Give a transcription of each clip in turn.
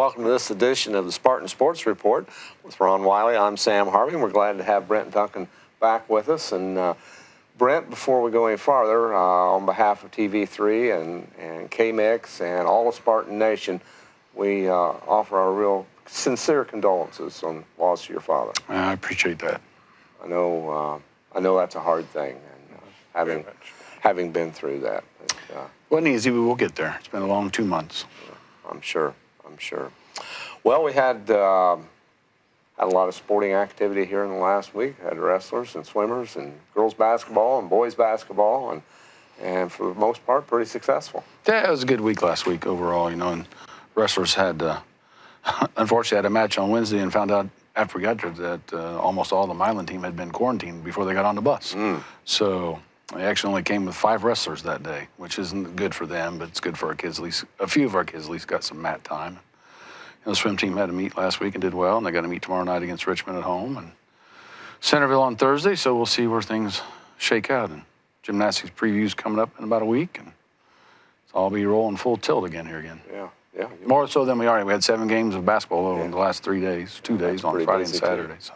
welcome to this edition of the Spartan Sports Report with Ron Wylie. I'm Sam Harvey, and we're glad to have Brent and Duncan back with us. And Brent, before we go any farther, on behalf of TV3 and K-Mix and all of Spartan Nation, we offer our real sincere condolences on the loss of your father. I appreciate that. I know that's a hard thing, and having been through that. Wasn't easy, but we'll get there. It's been a long 2 months. I'm sure. Well, we had a lot of sporting activity here in the last week. Had wrestlers and swimmers and girls basketball and boys basketball, and for the most part, pretty successful. Yeah, it was a good week last week overall, and wrestlers had, unfortunately, had a match on Wednesday and found out after we got there that almost all the Milan team had been quarantined before they got on the bus. So they actually only came with 5 wrestlers that day, which isn't good for them, but it's good for our kids. At least a few of our kids at least got some mat time. The swim team had to meet last week and did well, and they got to meet tomorrow night against Richmond at home and Centerville on Thursday. So we'll see where things shake out. And gymnastics previews coming up in about a week, and I'll be rolling full tilt again here again. Yeah. More so than we already. We had 7 games of basketball over the last 3 days, 2 days on Friday and Saturday. So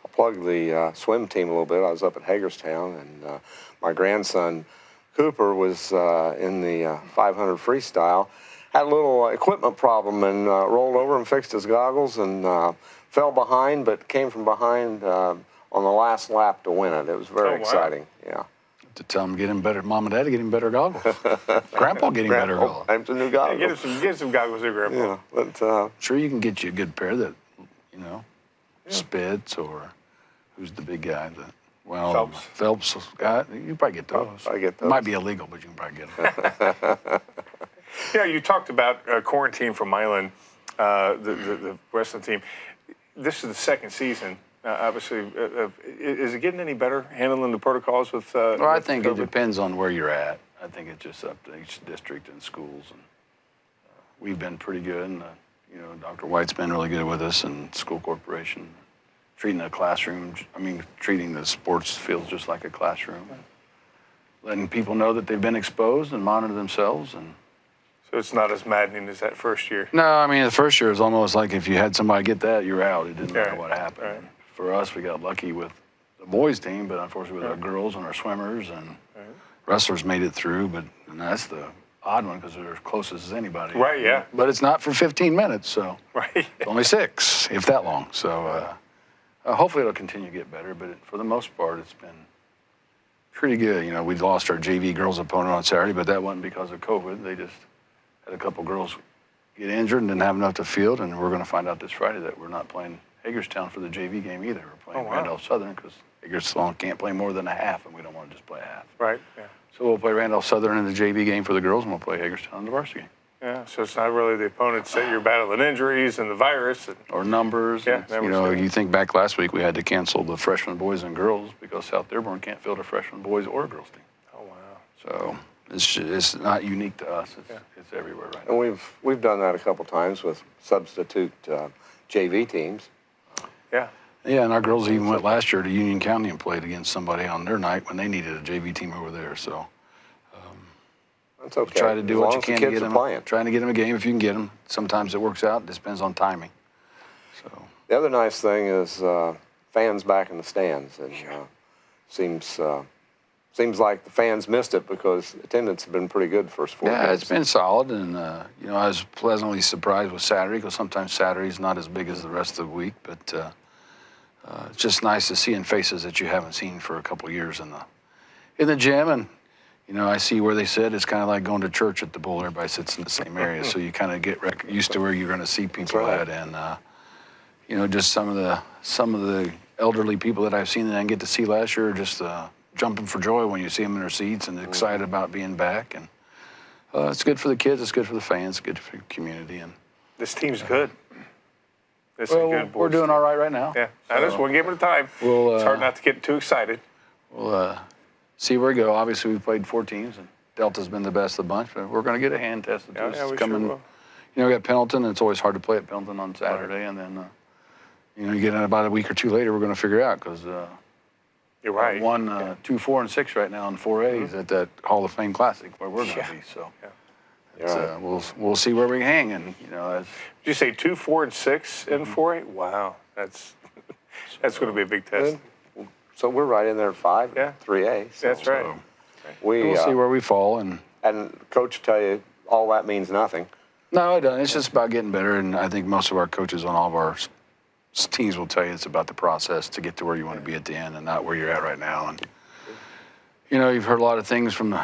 I'll plug the swim team a little bit. I was up at Hagerstown, and my grandson Cooper was in the 500 freestyle. Had a little equipment problem and rolled over and fixed his goggles and fell behind, but came from behind on the last lap to win it. It was very exciting. Yeah. To tell him, get him better, Mom and Dad, get him better goggles. Grandpa, get him better goggles. I'm some new goggles. Yeah, get some goggles there, Grandpa. Yeah, but sure, you can get you a good pair that, Spitz or who's the big guy that. Well, Phelps guy, you probably get those. I get those. It might be illegal, but you can probably get them. Yeah, you talked about quarantine from Milan, the wrestling team. This is the second season, obviously. Is it getting any better handling the protocols with? Well, I think COVID? it depends on where you're at. I think it's just up to each district and schools, and we've been pretty good. And Dr. White's been really good with us, and school corporation. Treating the classroom, treating the sports fields just like a classroom. Letting people know that they've been exposed and monitor themselves. And so it's not as maddening as that first year? No, the first year is almost like if you had somebody get that, you're out. It didn't matter what happened. Right. For us, we got lucky with the boys team, but unfortunately with our girls and our swimmers and wrestlers made it through. And that's the odd one because they're as close as anybody. Right, yeah. But it's not for 15 minutes, so right. It's only 6, if that long. So. Hopefully it'll continue to get better, but for the most part, it's been pretty good. We lost our JV girls opponent on Saturday, but that wasn't because of COVID. They just had a couple girls get injured and didn't have enough to field, and we're going to find out this Friday that we're not playing Hagerstown for the JV game either. We're playing Randolph Southern because Hagerstown can't play more than a half, and we don't want to just play a half. Right, yeah. So we'll play Randolph Southern in the JV game for the girls, and we'll play Hagerstown in the varsity game. Yeah, so it's not really the opponents that you're battling injuries and the virus. Or numbers. Yeah, you think back last week, we had to cancel the freshman boys and girls because South Dearborn can't field a freshman boys or girls team. Oh, wow. So it's not unique to us. It's everywhere right now. And we've done that a couple times with substitute JV teams. Yeah. Yeah, and our girls even went last year to Union County and played against somebody on their night when they needed a JV team over there. So. That's okay. Try to do what you can to get them. Playing. Trying to get them a game if you can get them. Sometimes it works out. It depends on timing. So the other nice thing is fans back in the stands, and seems like the fans missed it because attendance had been pretty good the first 4 games. Yeah, it's been solid, and I was pleasantly surprised with Saturday because sometimes Saturday's not as big as the rest of the week, but it's just nice to see in faces that you haven't seen for a couple of years in the gym. And I see where they sit. It's kind of like going to church at the bowl. Everybody sits in the same area, so you kind of get used to where you're going to see people at, and just some of the elderly people that I've seen that I didn't get to see last year are just jumping for joy when you see them in their seats and excited about being back. And it's good for the kids. It's good for the fans. It's good for the community. And this team's good. This is good. We're doing all right now. Yeah, that is one game at a time. It's hard not to get too excited. We'll see where we go. Obviously, we've played 4 teams, and Delta's been the best of the bunch, but we're going to get a hand tested. Yeah, we sure will. We got Pendleton, and it's always hard to play at Pendleton on Saturday, and then, you get in about a week or 2 later, we're going to figure it out, because you're right. Won 2, 4, and 6 right now in 4As at that Hall of Fame Classic where we're going to be. So Right. We'll see where we hang, and Did you say 2, 4, and 6 in 4A? Wow, that's going to be a big test. So we're right in there at 5, Yeah. 3A. So That's right. we'll see where we fall. And coach tell you all that means nothing. No, it doesn't. It's just about getting better, and I think most of our coaches on all of our teams will tell you it's about the process to get to where you want to be at the end, and not where you're at right now. And you've heard a lot of things from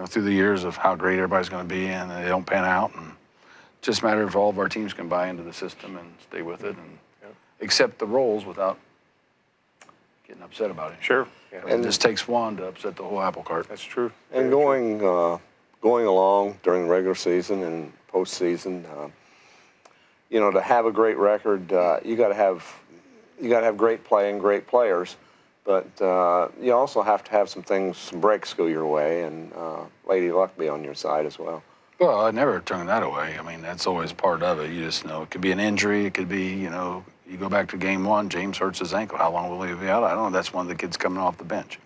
through the years of how great everybody's going to be, and they don't pan out. And it's just a matter of all of our teams can buy into the system and stay with it and accept the roles without getting upset about it. Sure. Yeah. And it just takes one to upset the whole apple cart. That's true. And going along during the regular season and postseason, to have a great record, you got to have great play and great players, but you also have to have some breaks go your way, and Lady Luck be on your side as well. Well, I never turn that away. I mean, that's always part of it. You just know it could be an injury. It could be, you go back to game 1, James hurts his ankle. How long will he be out? I don't know. That's one of the kids coming off the bench.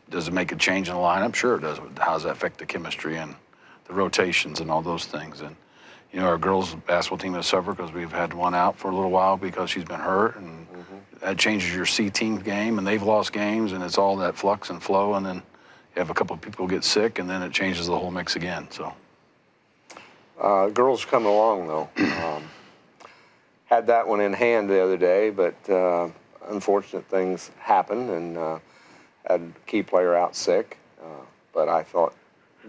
Does it make a change in the lineup? Sure it does. How does that affect the chemistry and the rotations and all those things? And, our girls basketball team has suffered because we've had one out for a little while because she's been hurt. And that changes your C team game, and they've lost games, and it's all that flux and flow. And then you have a couple of people get sick, and then it changes the whole mix again. So. Girls are coming along, though. Had that one in hand the other day, but unfortunate things happened, and had a key player out sick. But I thought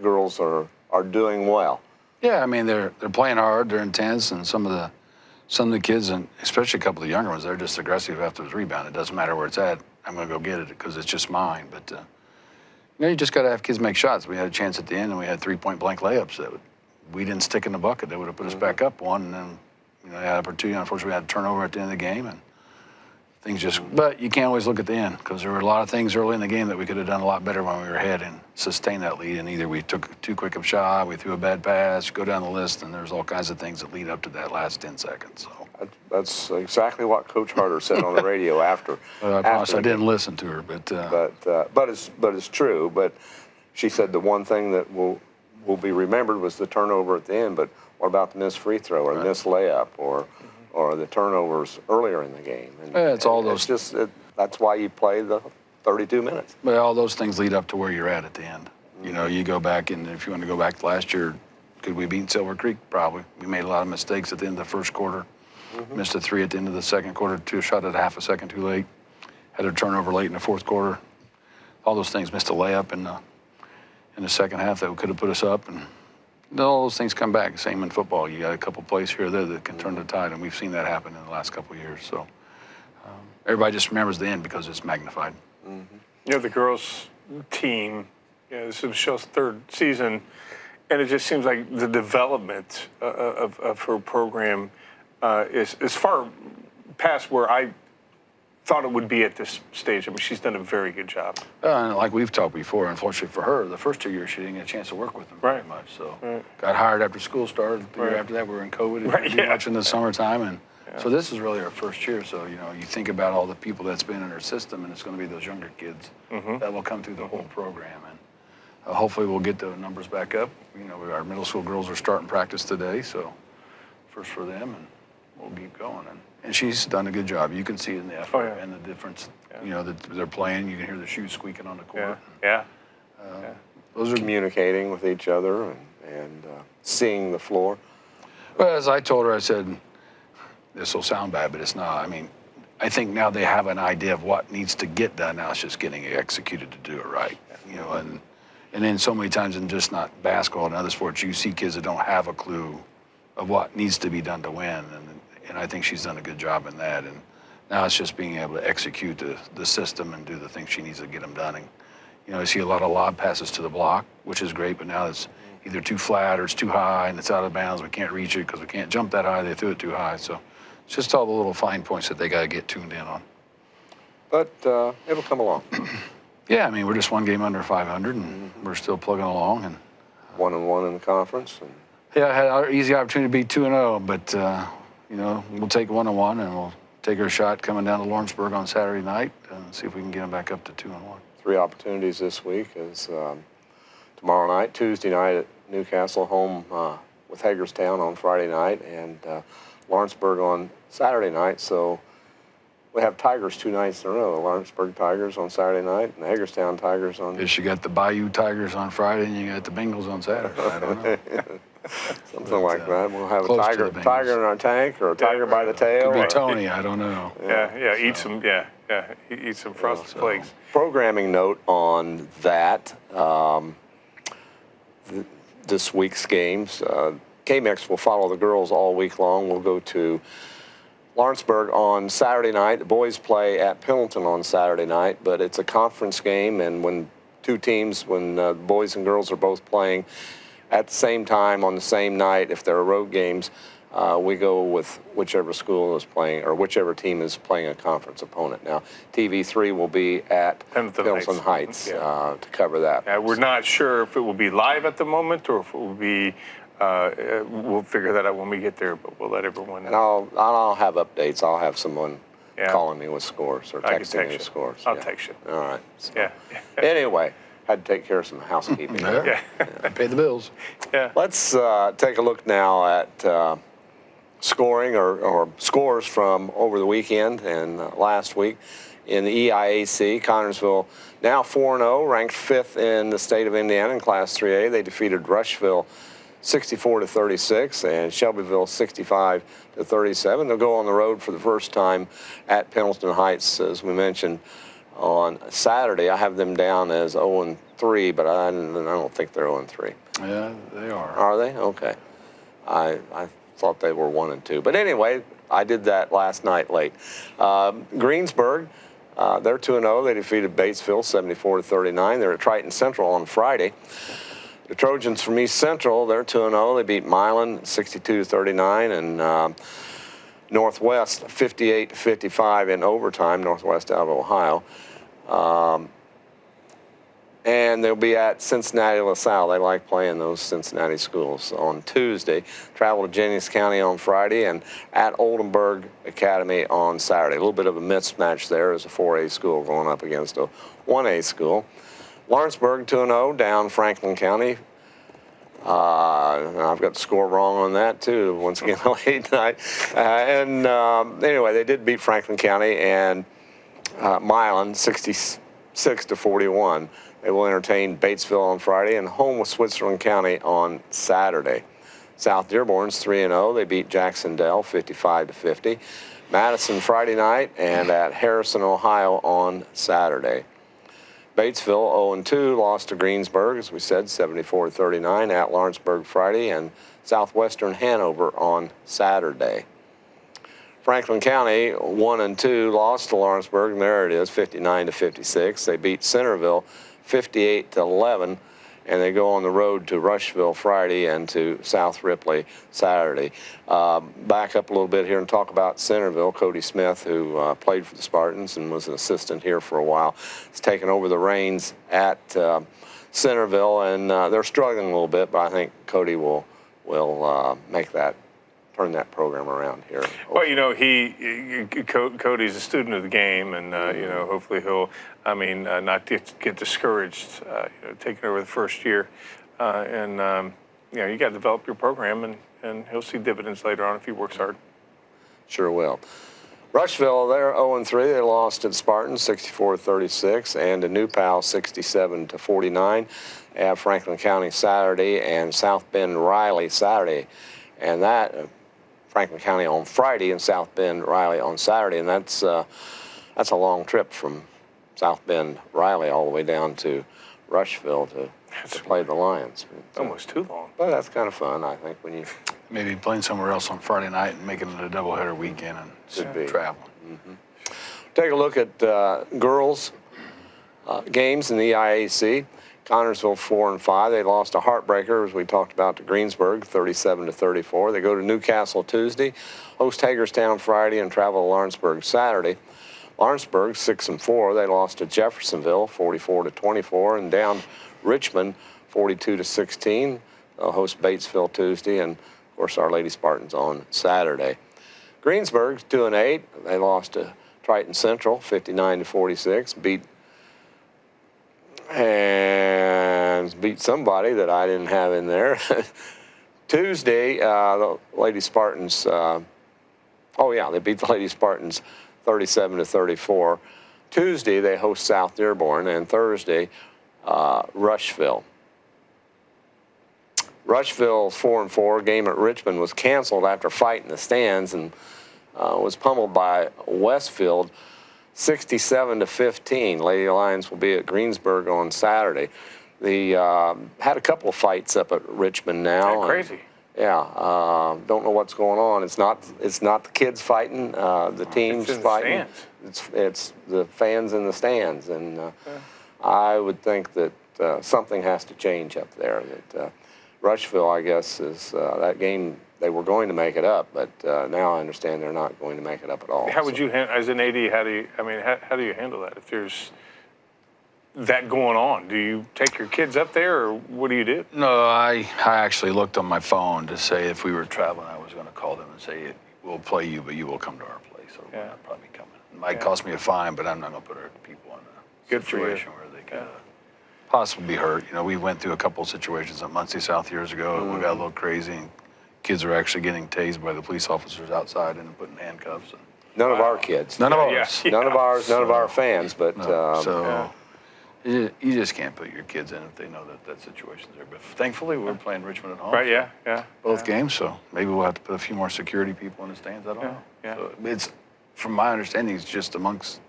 girls are doing well. Yeah, I mean they're playing hard, they're intense, and some of the kids, and especially a couple of the younger ones, they're just aggressive after the rebound. It doesn't matter where it's at. I'm going to go get it because it's just mine. But you just got to have kids make shots. We had a chance at the end, and we had 3-point blank layups that we didn't stick in the bucket. They would have put us back up one, and then they had opportunity. Unfortunately, we had a turnover at the end of the game, and things just. But you can't always look at the end because there were a lot of things early in the game that we could have done a lot better when we were ahead and sustained that lead. And either we took too quick of a shot, we threw a bad pass, go down the list, and there's all kinds of things that lead up to that last 10 seconds. So that's exactly what Coach Harder said on the radio after. I promise I didn't listen to her, but it's true. But she said the one thing that will be remembered was the turnover at the end. But what about the missed free throw or the missed layup or the turnovers earlier in the game? And, it's all those. That's why you play the 32 minutes. But all those things lead up to where you're at the end. You go back, and if you want to go back to last year, could we beat Silver Creek? Probably. We made a lot of mistakes at the end of the first quarter. Missed a 3 at the end of the second quarter, 2 shot at half a second too late. Had a turnover late in the fourth quarter. All those things. Missed a layup in the second half that could have put us up, and all those things come back. Same in football. You got a couple plays here or there that can turn the tide, and we've seen that happen in the last couple of years. So everybody just remembers the end because it's magnified. The girls' team, this is Michelle's 3rd season, and it just seems like the development of her program is far past where I thought it would be at this stage. I mean, she's done a very good job. And like we've talked before, unfortunately for her, the first 2 years she didn't get a chance to work with them very much. So got hired after school started. The year after that, we were in COVID. We were much in the summertime, and so this is really our first year. So you think about all the people that's been in her system, and it's going to be those younger kids that will come through the whole program, and hopefully we'll get the numbers back up. Our middle school girls are starting practice today, so first for them, and we'll keep going. And she's done a good job. You can see it in the effort and the difference. That they're playing. You can hear the shoes squeaking on the court. Those are communicating with each other and seeing the floor. Well, as I told her, I said, this will sound bad, but it's not. I mean, I think now they have an idea of what needs to get done. Now it's just getting it executed to do it right. And then so many times in just not basketball and other sports, you see kids that don't have a clue of what needs to be done to win. And I think she's done a good job in that. And now it's just being able to execute the system and do the things she needs to get them done. And, I see a lot of lob passes to the block, which is great, but now it's either too flat or it's too high and it's out of bounds. We can't reach it because we can't jump that high. They threw it too high. So it's just all the little fine points that they got to get tuned in on. But it'll come along. Yeah, I mean, we're just one game under 500, and we're still plugging along. And 1-1 in the conference. And I had an easy opportunity to be 2-0, but we'll take 1-1, and we'll take our shot coming down to Lawrenceburg on Saturday night and see if we can get them back up to 2-1. 3 opportunities this week is tomorrow night, Tuesday night at Newcastle home with Hagerstown on Friday night, and Lawrenceburg on Saturday night. So we have Tigers 2 nights in a row. The Lawrenceburg Tigers on Saturday night, and the Hagerstown Tigers on. Guess you got the Bayou Tigers on Friday, and you got the Bengals on Saturday. I don't know. Something like that. We'll have a close to tiger in our tank, or a tiger by the tail. Could be or- Tony. I don't know. Eat some eat some frosted flakes. Programming note on that. This week's games. KMX will follow the girls all week long. We'll go to Lawrenceburg on Saturday night. The boys play at Pendleton on Saturday night, but it's a conference game, and when two teams, when boys and girls are both playing at the same time on the same night, if there are road games, we go with whichever school is playing, or whichever team is playing a conference opponent. Now, TV3 will be at Pendleton Heights to cover that. We're not sure if it will be live at the moment or if it will be. We'll figure that out when we get there, but we'll let everyone know. And I'll have updates. I'll have someone calling me with scores or texting me with scores. I'll text you. All right. So, anyway, had to take care of some housekeeping. Pay the bills. Yeah. Let's take a look now at scoring or scores from over the weekend and last week in the EIAC. Connersville now 4-0, ranked 5th in the state of Indiana in Class 3A. They defeated Rushville 64-36 and Shelbyville 65-37. They'll go on the road for the first time at Pendleton Heights, as we mentioned on Saturday. I have them down as 0-3, but I don't think they're 0-3. Yeah, they are. Are they? Okay. I thought they were 1-2. But anyway, I did that last night late. Greensburg, they're 2-0. They defeated Batesville 74-39. They're at Triton Central on Friday. The Trojans from East Central, they're 2-0. They beat Milan 62-39 and Northwest 58-55 in overtime. Northwest out of Ohio. And they'll be at Cincinnati LaSalle. They like playing those Cincinnati schools on Tuesday. Travel to Jennings County on Friday and at Oldenburg Academy on Saturday. A little bit of a mismatch there as a 4A school going up against a 1A school. Lawrenceburg 2-0 down Franklin County. I've got the score wrong on that too. Once again, late night. Anyway, they did beat Franklin County and Milan 66-41. They will entertain Batesville on Friday and home with Switzerland County on Saturday. South Dearborn's 3-0. They beat Jacksonville 55-50. Madison Friday night and at Harrison, Ohio on Saturday. Batesville 0-2, lost to Greensburg, as we said, 74-39 at Lawrenceburg Friday, and Southwestern Hanover on Saturday. Franklin County 1-2, lost to Lawrenceburg, and there it is, 59-56. They beat Centerville 58-11, and they go on the road to Rushville Friday and to South Ripley Saturday. Back up a little bit here and talk about Centerville. Cody Smith, who played for the Spartans and was an assistant here for a while, has taken over the reins at Centerville, and they're struggling a little bit, but I think Cody will turn that program around here. Well, Cody's a student of the game, and hopefully he'll, not get discouraged, taking over the first year, you got to develop your program, and he'll see dividends later on if he works hard. Sure will. Rushville, they're 0-3. They lost to the Spartans 64-36 and to New Pal 67-49 at Franklin County Saturday and South Bend Wylie Saturday, and that. Franklin County on Friday and South Bend Wylie on Saturday, and that's a long trip from South Bend Wylie all the way down to Rushville to play the Lions. Almost too long. But that's kind of fun, I think, when you maybe playing somewhere else on Friday night and making it a doubleheader weekend and travel. Mm-hmm. Take a look at girls games in the EIAC. Connersville 4-5. They lost a heartbreaker, as we talked about, to Greensburg, 37-34. They go to Newcastle Tuesday, host Hagerstown Friday, and travel to Lawrenceburg Saturday. Lawrenceburg 6-4. They lost to Jeffersonville, 44-24, and down Richmond, 42-16. They'll host Batesville Tuesday, and of course Our Lady Spartans on Saturday. Greensburg 2-8. They lost to Triton Central, 59-46. Beat and Lions beat somebody that I didn't have in there. Tuesday, the Lady Spartans, they beat the Lady Spartans 37-34. Tuesday, they host South Dearborn, and Thursday, Rushville. Rushville's 4-4. Game at Richmond was canceled after fight in the stands and was pummeled by Westfield 67-15. Lady Lions will be at Greensburg on Saturday. They had a couple of fights up at Richmond now. Crazy. Don't know what's going on. It's not the kids fighting. The teams fighting. It's the fans in the stands, and I would think that something has to change up there. That Rushville, I guess, is that game. They were going to make it up, but now I understand they're not going to make it up at all. How would you, as an AD, how do you handle that if there's that going on? Do you take your kids up there, or what do you do? No, I actually looked on my phone to say if we were traveling, I was going to call them and say, we'll play you, but you will come to our place, or we're not probably coming. It might cost me a fine, but I'm not going to put our people in a situation where they could possibly be hurt. You know, we went through a couple of situations at Muncie South years ago. We got a little crazy, and kids are actually getting tased by the police officers outside and put in handcuffs. And none of our kids. None of ours. None of ours. None of our fans. But you just can't put your kids in if they know that situation's there. But thankfully, we're playing Richmond at home. Right? Yeah. Both games, so maybe we'll have to put a few more security people in the stands. I don't know. Yeah. So it's, from my understanding, it's just amongst,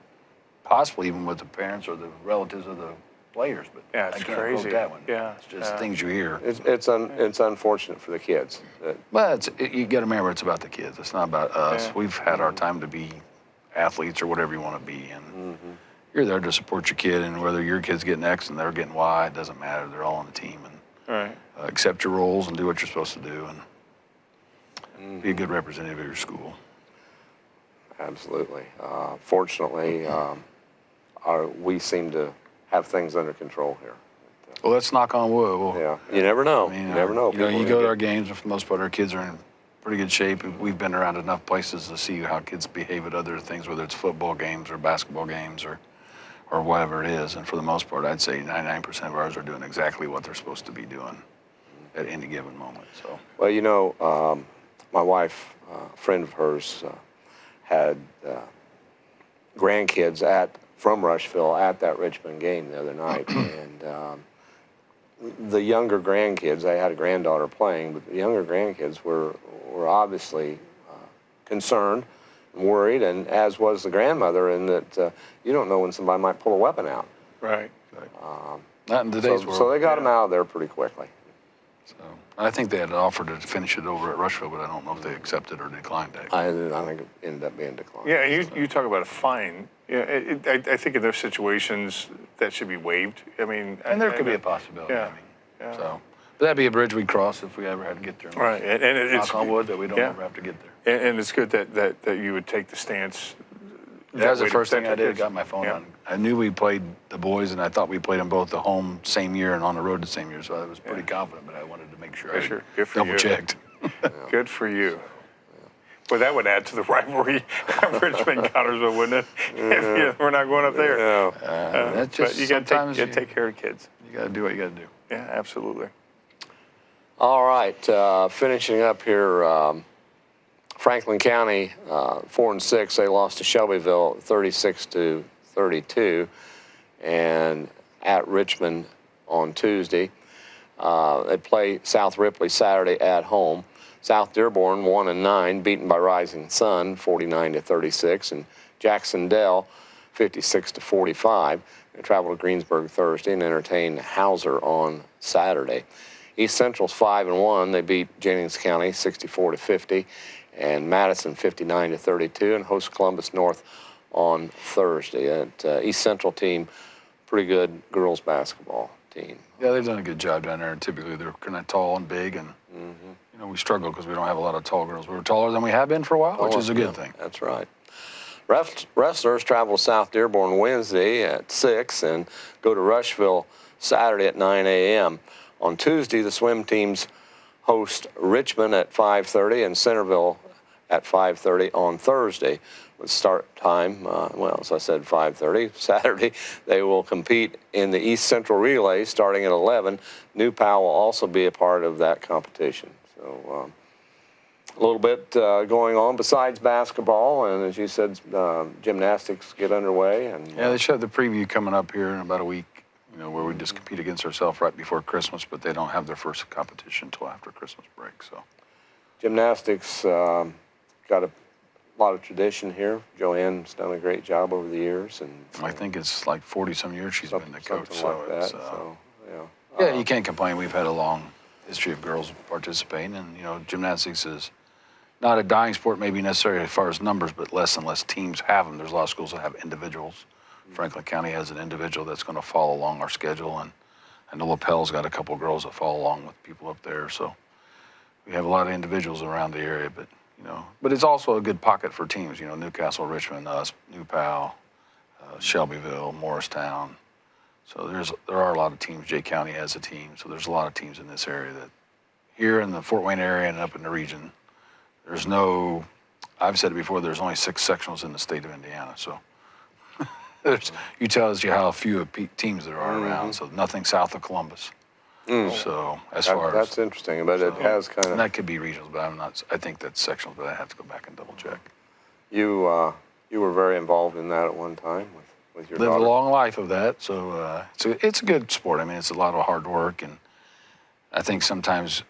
possibly even with the parents or the relatives of the players. But it's I can't crazy. quote that one. Yeah. It's just things you hear. it's unfortunate for the kids. But you got to remember, it's about the kids. It's not about us. Yeah. We've had our time to be athletes or whatever you want to be, and you're there to support your kid. And whether your kid's getting X and they're getting Y, it doesn't matter. They're all on the team, and accept your roles and do what you're supposed to do, and be a good representative of your school. Absolutely. Fortunately, we seem to have things under control here. Well, let's knock on wood. You never know. I mean, you never know. You go to our games, and for the most part, our kids are in pretty good shape. We've been around enough places to see how kids behave at other things, whether it's football games or basketball games or whatever it is. And for the most part, I'd say 99% of ours are doing exactly what they're supposed to be doing at any given moment. So. Well, you know, my wife, a friend of hers, had grandkids from Rushville at that Richmond game the other night, and the younger grandkids, I had a granddaughter playing, but the younger grandkids were obviously concerned and worried, and as was the grandmother, in that you don't know when somebody might pull a weapon out. Right. Not in today's world. So they got them out of there pretty quickly. So I think they had offered to finish it over at Rushville, but I don't know if they accepted or declined it. I think it ended up being declined. Yeah, and you talk about a fine. Yeah, I think in those situations that should be waived. I mean, and there could be a possibility. Yeah. I mean, so, but that'd be a bridge we'd cross if we ever had to get there. Right, and it's knock on wood that we don't ever have to get there. And it's good that you would take the stance. That was the first thing I did. Got my phone Yeah. on. I knew we played the boys, and I thought we played them both the home same year and on the road the same year. So I was pretty confident, but I wanted to make sure I double checked. Good for you. Well, that would add to the rivalry of Richmond Connersville, wouldn't it? If we're not going up there. That's just, but you got to take care of kids. You got to do what you got to do. Yeah, absolutely. All right, finishing up here, Franklin County 4-6. They lost to Shelbyville 36-32, and at Richmond on Tuesday. They play South Ripley Saturday at home. South Dearborn 1-9, beaten by Rising Sun 49-36, and Jacksonville 56-45. They travel to Greensburg Thursday and entertain Hauser on Saturday. East Central's 5-1. They beat Jennings County 64-50, and Madison 59-32, and host Columbus North on Thursday. East Central team, pretty good girls basketball team. Yeah, they've done a good job down there. Typically, they're kind of tall and big, and you know, we struggle because we don't have a lot of tall girls. We're taller than we have been for a while, which is a good thing. That's right. Wrestlers travel to South Dearborn Wednesday at 6 and go to Rushville Saturday at 9 a.m. On Tuesday, the swim teams host Richmond at 5:30 and Centerville at 5:30 on Thursday. with start time, well, as I said, 5:30 Saturday. They will compete in the East Central Relay starting at 11. New Pal will also be a part of that competition. So a little bit going on besides basketball, and as you said, gymnastics get underway. And yeah, they should have the preview coming up here in about a week. Where we just compete against ourselves right before Christmas, but they don't have their first competition until after Christmas break. So, gymnastics got a lot of tradition here. Joanne's done a great job over the years, and I think it's like 40-some years she's been the coach. Something like that. So yeah. Yeah, you can't complain. We've had a long history of girls participating, and gymnastics is not a dying sport, maybe necessarily as far as numbers, but less and less teams have them. There's a lot of schools that have individuals. Franklin County has an individual that's going to follow along our schedule, and I know LaPel's got a couple of girls that follow along with people up there. So we have a lot of individuals around the area, but it's also a good pocket for teams. Newcastle, Richmond, us, New Pal, Shelbyville, Morristown. So there are a lot of teams. Jay County has a team. So there's a lot of teams in this area that here in the Fort Wayne area and up in the region, I've said it before, there's only 6 sectionals in the state of Indiana. So you tells you how few teams there are around. So nothing south of Columbus. So that's interesting, but it has kind of. And that could be regionals, but I think that's sectionals, but I have to go back and double check. You were very involved in that at one time with your Lived daughter. a long life of that, so it's a good sport. I mean, it's a lot of hard work, and I think sometimes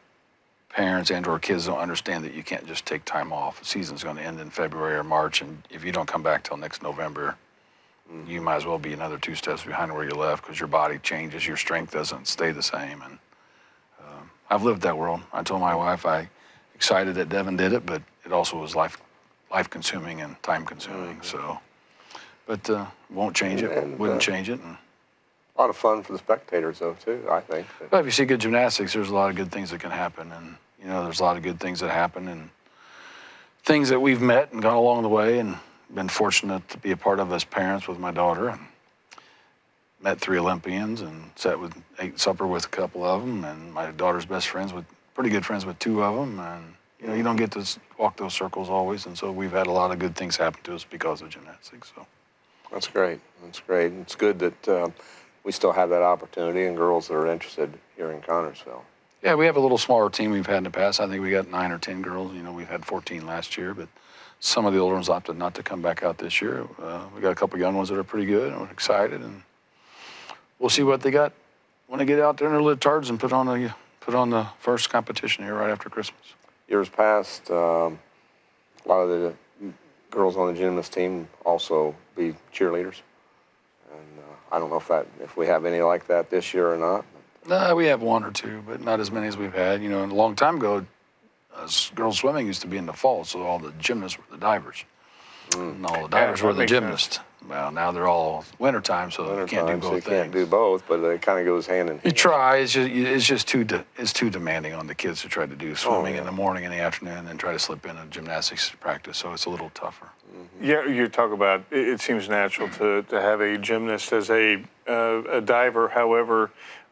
parents and/or kids don't understand that you can't just take time off. The season's going to end in February or March, and if you don't come back till next November, you might as well be another 2 steps behind where you left, because your body changes, your strength doesn't stay the same. And I've lived that world. I told my wife I excited that Devin did it, but it also was life consuming and time consuming. So, but won't change it. Wouldn't change it. And a lot of fun for the spectators, though, too, I think. But if you see good gymnastics, there's a lot of good things that can happen, and there's a lot of good things that happen, and things that we've met and gone along the way, and been fortunate to be a part of as parents with my daughter, and met 3 Olympians and ate supper with a couple of them, and my daughter's pretty good friends with 2 of them, and you don't get to walk those circles always, and so we've had a lot of good things happen to us because of gymnastics. So that's great. It's good that we still have that opportunity, and girls that are interested here in Connersville. Yeah, we have a little smaller team we've had in the past. I think we got 9 or 10 girls. We've had 14 last year, but some of the older ones opted not to come back out this year. We got a couple young ones that are pretty good, and we're excited, and we'll see what they got when they get out there in their libtards and put on the first competition here right after Christmas. Years past, a lot of the girls on the gymnast team also be cheerleaders, and I don't know if we have any like that this year or not. No, we have 1 or 2, but not as many as we've had. A long time ago, girls swimming used to be in the fall, so all the gymnasts were the divers. And all the divers were the gymnasts. Sense. Well, now they're all wintertime, so you can't do both so you things. Can't do both, but it kind of goes hand in hand. You try. It's just too demanding on the kids to try to do swimming in the morning and the afternoon, and try to slip in a gymnastics practice. So it's a little tougher. Mm-hmm. Yeah, you talk about it seems natural to have a gymnast as a diver. However,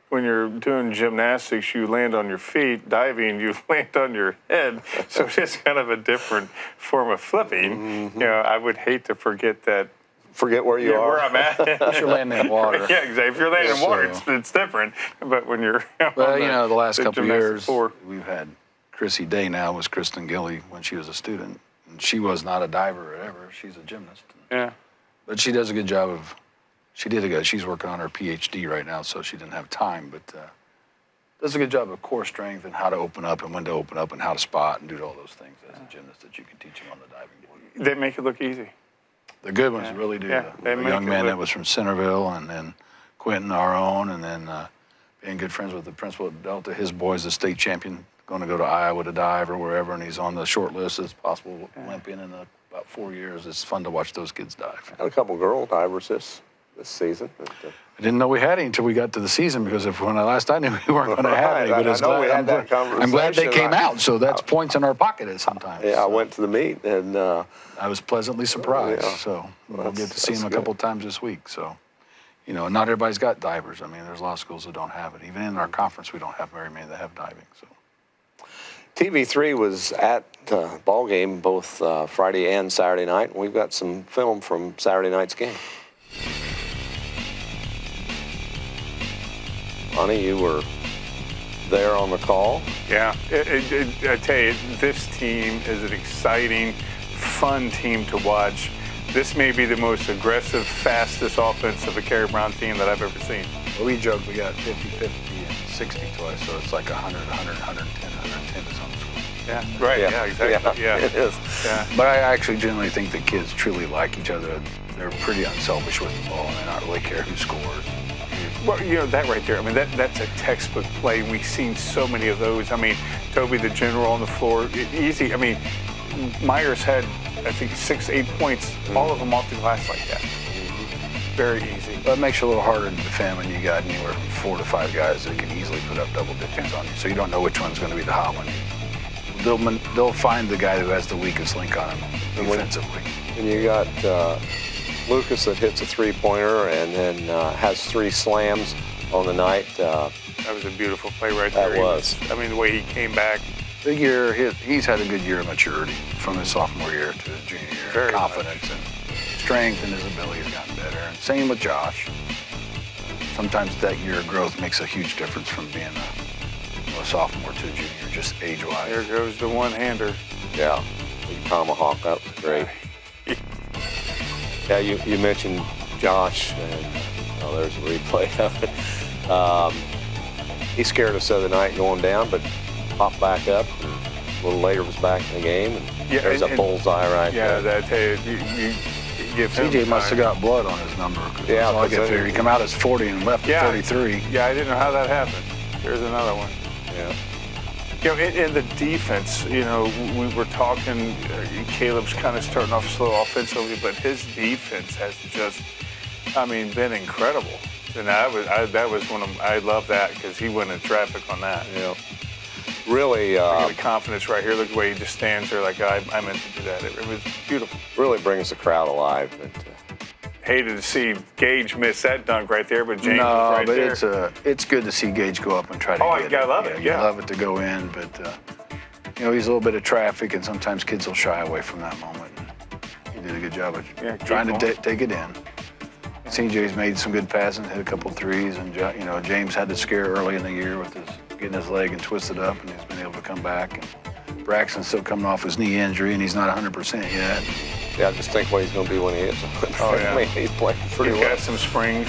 when you're doing gymnastics, you land on your feet. Diving, you land on your head. So it's kind of a different form of flipping. Mm-hmm. I would hate to forget that. Forget where you are. Where I'm at. If you're landing in water. Yeah, exactly. If you're landing in water, it's different. But when you're the last couple of years, floor. we've had Chrissy Day now was Kristen Gilly when she was a student. And she was not a diver ever. She's a gymnast. Yeah. But she does a good job of. She's working on her PhD right now, so she didn't have time, but does a good job of core strength and how to open up and when to open up and how to spot and do all those things as a gymnast that you can teach them on the diving board. They make it look easy. The good ones really do. Yeah, The young man that was from Centerville, and then Quentin, our own, and then being good friends with the principal at Delta. His boy's a state champion, going to go to Iowa to dive or wherever, and he's on the short list as possible Olympian in about 4 years. It's fun to watch those kids dive. Had a couple girl divers this season. I didn't know we had any until we got to the season, because when last I knew we weren't going to have any. But I'm glad they came out, so that's points in our pocket at sometimes. Yeah, I went to the meet, and I was pleasantly surprised. So we'll get to see them a couple times this week. So, not everybody's got divers. I mean, there's a lot of schools that don't have it. Even in our conference, we don't have very many that have diving. So TV3 was at the ball game both Friday and Saturday night, and we've got some film from Saturday night's game. Honey, you were there on the call. Yeah, I tell you, this team is an exciting, fun team to watch. This may be the most aggressive, fastest offense of a Kerry Brown team that I've ever seen. Well, we joke we got 50, 50, and 60 twice, so it's like 100, 100, 110, 110 is on the score. Yeah, right. Yeah, exactly. Yeah, it is. Yeah. But I actually generally think the kids truly like each other. They're pretty unselfish with the ball, and they don't really care who scores. Well, you know, that right there, I mean, that's a textbook play. We've seen so many of those. I mean, Toby, the general on the floor, easy. I mean, Myers had, I think, 6, 8 points, all of them off the glass like that. Very easy. But it makes it a little harder to defend when you got anywhere from 4 to 5 guys that can easily put up double digits on you. So you don't know which one's going to be the hot one. They'll find the guy who has the weakest link on him defensively. And you got Lucas that hits a three-pointer and then has 3 slams on the night. That was a beautiful play right there. That was. I mean, the way he came back. Big year. He's had a good year of maturity from his sophomore year to his junior year. Very confidence much. and strength and his ability has gotten better. And same with Josh. Sometimes that year of growth makes a huge difference from being a sophomore to a junior, just age-wise. There goes the one-hander. Yeah, the tomahawk, that was great. Yeah, you mentioned Josh, and there's a replay of it. He scared us the other night going down, but popped back up, and a little later was back in the game, and there's a bullseye right there. Yeah, I tell you give him CJ must have time. got blood on his number. Yeah, all I could figure. He come out as 40 and left at 33. Yeah, I didn't know how that happened. Here's another one. Yeah. You know, in the defense, you know, we were talking, Caleb's kind of starting off slow offensively, but his defense has just, I mean, been incredible. And that was one of, I love that because he went in traffic on that. Yeah. Really, Look at the confidence right here. Look the way he just stands there like, I meant to do that. It was beautiful. really brings the crowd alive. But, Hated to see Gage miss that dunk right there, but James No, was right but there. it's good to see Gage go up and try to Oh, get you gotta love it, You yeah. love it to go in, but he's a little bit of traffic, and sometimes kids will shy away from that moment. He did a good job of trying to take it in. CJ's made some good passes, hit a couple threes, and James had to scare early in the year with getting his leg and twisted up, and he's been able to come back. And Braxton's still coming off his knee injury, and he's not 100% yet. yeah, just think what he's going to be when he is. Oh, yeah. I mean, he's playing pretty He's well. got some springs.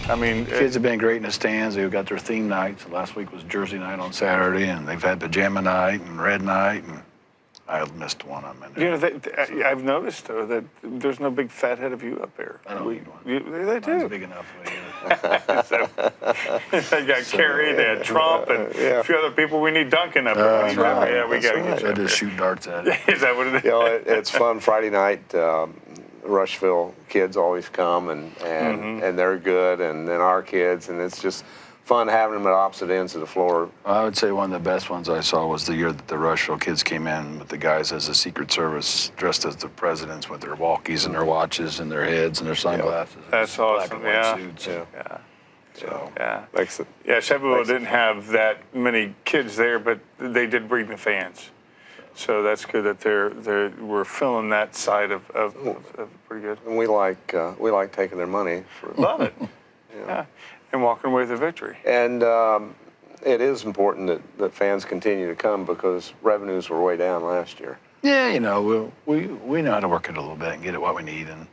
I mean, Kids have been great in the stands. They've got their theme nights. Last week was Jersey night on Saturday, and they've had pajama night and red night, and I missed one. I'm in you there. know, I've noticed though that there's no big fat head of you up there. I don't need one. They Mine's do. big enough. They got Kerry, they had Trump, and a few other people. We need Duncan up there. right. Yeah, we got to get you I up there. just shoot darts at it. Is that what it is? You know, it's fun. Friday night, Rushville kids always come, and they're good, and then our kids, and it's just fun having them at opposite ends of the floor. I would say one of the best ones I saw was the year that the Rushville kids came in with the guys as the Secret Service, dressed as the presidents with their walkies and their watches and their heads and their sunglasses. That's Black awesome, and white yeah. suits. Yeah. So Yeah. Makes it. Yeah, Shelbyville didn't have that many kids there, but they did bring the fans. So that's good that we're filling that side of pretty good. And we like taking their money. Love it. Yeah. And walking away with a victory. And it is important that fans continue to come because revenues were way down last year. yeah, we know how to work it a little bit and get it what we need and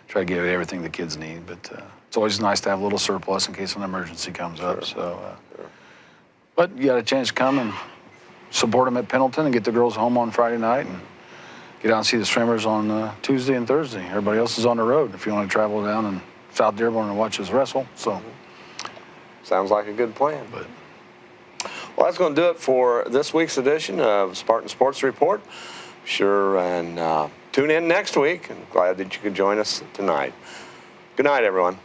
try to give it everything the kids need. But it's always nice to have a little surplus in case an emergency comes up. So, but you got a chance to come and support them at Pendleton and get the girls home on Friday night and get out and see the Swimmers on Tuesday and Thursday. Everybody else is on the road if you want to travel down and South Dearborn and watch us wrestle. So, Sounds like a good plan. but Well, that's going to do it for this week's edition of Spartan Sports Report. Sure, and tune in next week. I'm glad that you could join us tonight. Good night, everyone.